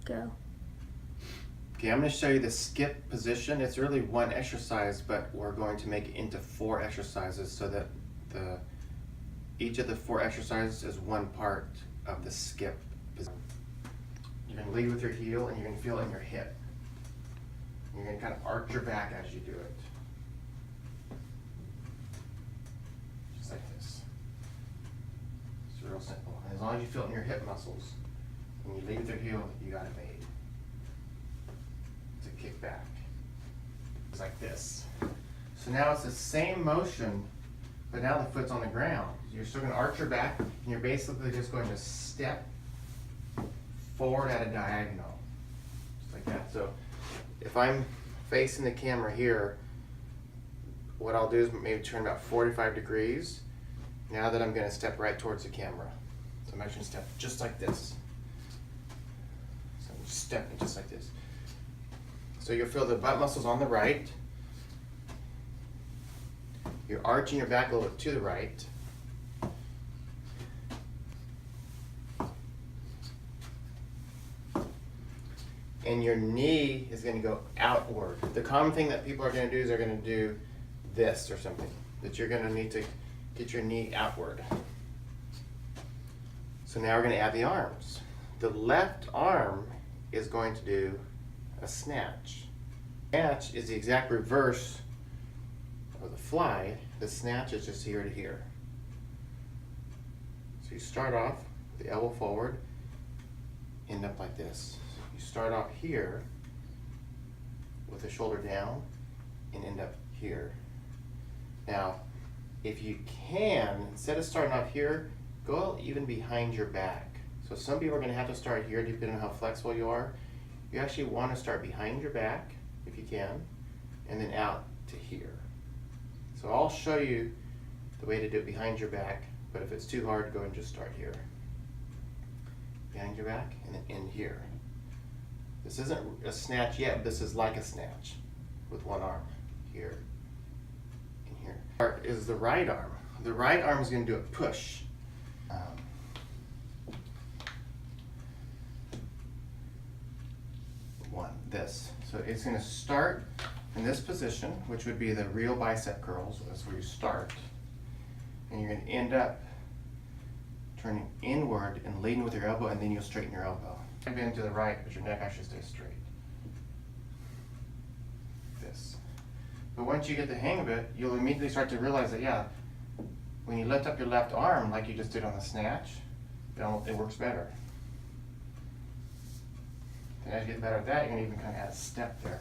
Go. Okay, I'm going to show you the skip position. It's really one exercise, but we're going to make it into 4 exercises so that each of the 4 exercises is one part of the skip position. You're going to lead with your heel and you're going to feel it in your hip. You're going to kind of arch your back as you do it. Just like this. It's real simple. And as long as you feel it in your hip muscles, when you lead with your heel, you got it made. To kick back. It's like this. So now it's the same motion, but now the foot's on the ground. You're still going to arch your back, and you're basically just going to step forward at a diagonal. Just like that. So if I'm facing the camera here, what I'll do is maybe turn about 45 degrees. Now that I'm going to step right towards the camera. So I'm actually going to step just like this. So I'm just stepping just like this. So you'll feel the butt muscles on the right. You're arching your back a little bit to the right. And your knee is going to go outward. The common thing that people are going to do is they're going to do this or something. That you're going to need to get your knee outward. So now we're going to add the arms. The left arm is going to do a snatch. Snatch is the exact reverse of the fly. The snatch is just here to here. So you start off with the elbow forward, end up like this. You start off here with the shoulder down and end up here. Now, if you can, instead of starting off here, go even behind your back. So some people are going to have to start here depending on how flexible you are. You actually want to start behind your back, if you can, and then out to here. So I'll show you the way to do it behind your back, but if it's too hard, go ahead and just start here. Behind your back, and then end here. This isn't a snatch yet, but this is like a snatch with one arm, here and here. Part is the right arm. The right arm is going to do a push. This. So it's going to start in this position, which would be the real bicep curls. That's where you start. And you're going to end up turning inward and leading with your elbow, and then you'll straighten your elbow. Bend to the right, but your neck actually stays straight. This. But once you get the hang of it, you'll immediately start to realize that, yeah, when you lift up your left arm, like you just did on the snatch, it works better. And as you get better at that, you're going to even kind of add a step there.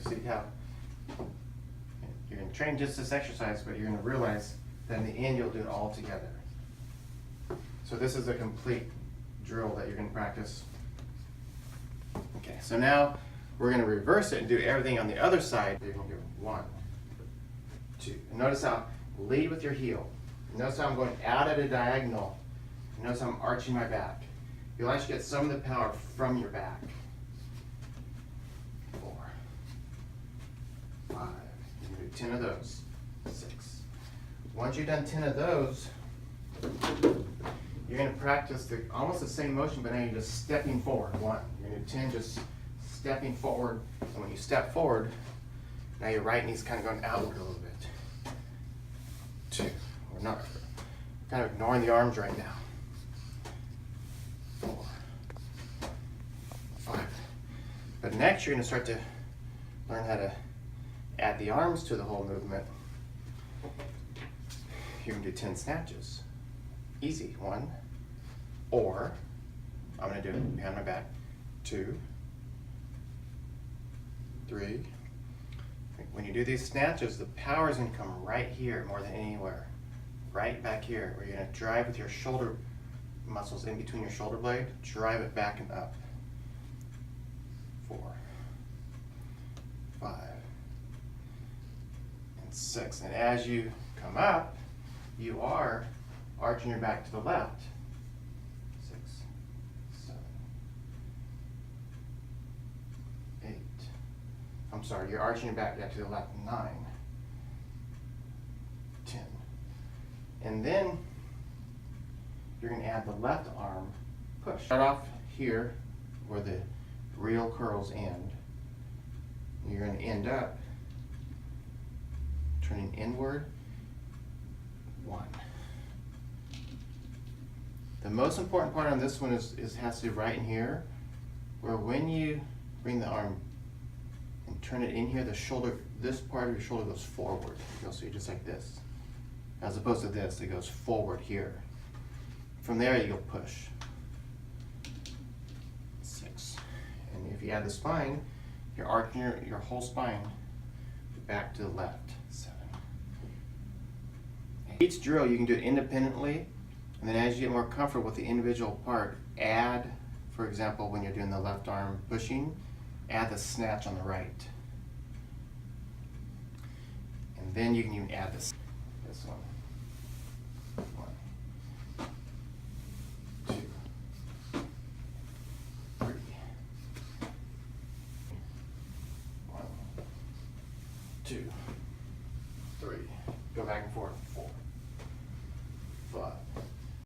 So see how you're going to train just this exercise, but you're going to realize that in the end you'll do it all together. So this is a complete drill that you're going to practice. Okay, so now we're going to reverse it and do everything on the other side. You're going to do 1, 2. And notice how lead with your heel. Notice how I'm going out at a diagonal. Notice how I'm arching my back. You'll actually get some of the power from your back. 4, 5. You can do 10 of those. 6. Once you've done 10 of those, you're going to practice almost the same motion, but now you're just stepping forward. 1. You're going to do 10 just stepping forward. And when you step forward, now your right knee's kind of going outward a little bit. 2. We're not kind of ignoring the arms right now. 4, 5. But next you're going to start to learn how to add the arms to the whole movement. You're going to do 10 snatches. Easy. 1. Or I'm going to do it behind my back. 2, 3. When you do these snatches, the power is going to come right here more than anywhere. Right back here, where you're going to drive with your shoulder muscles in between your shoulder blade, drive it back and up. 4, 5, and 6. And as you come up, you are arching your back to the left. 6, 7, 8. I'm sorry, you're arching your back to the left. 9, And then you're going to add the left arm push. Start off here where the real curls end. You're going to end up turning inward. 1. The most important part on this one is has to be right in here, where when you bring the arm and turn it in here, the shoulder, this part of your shoulder goes forward. You'll see just like this. As opposed to this, it goes forward here. From there you go push. 6. And if you add the spine, you're arcing your whole spine back to the left. 7. Each drill you can do it independently, and then as you get more comfortable with the individual part, add, for example, when you're doing the left arm pushing, add the snatch on the right. And then you can even add this one. 1, 2, 3. 1, 2, 3. Go back and forth. 4, 5.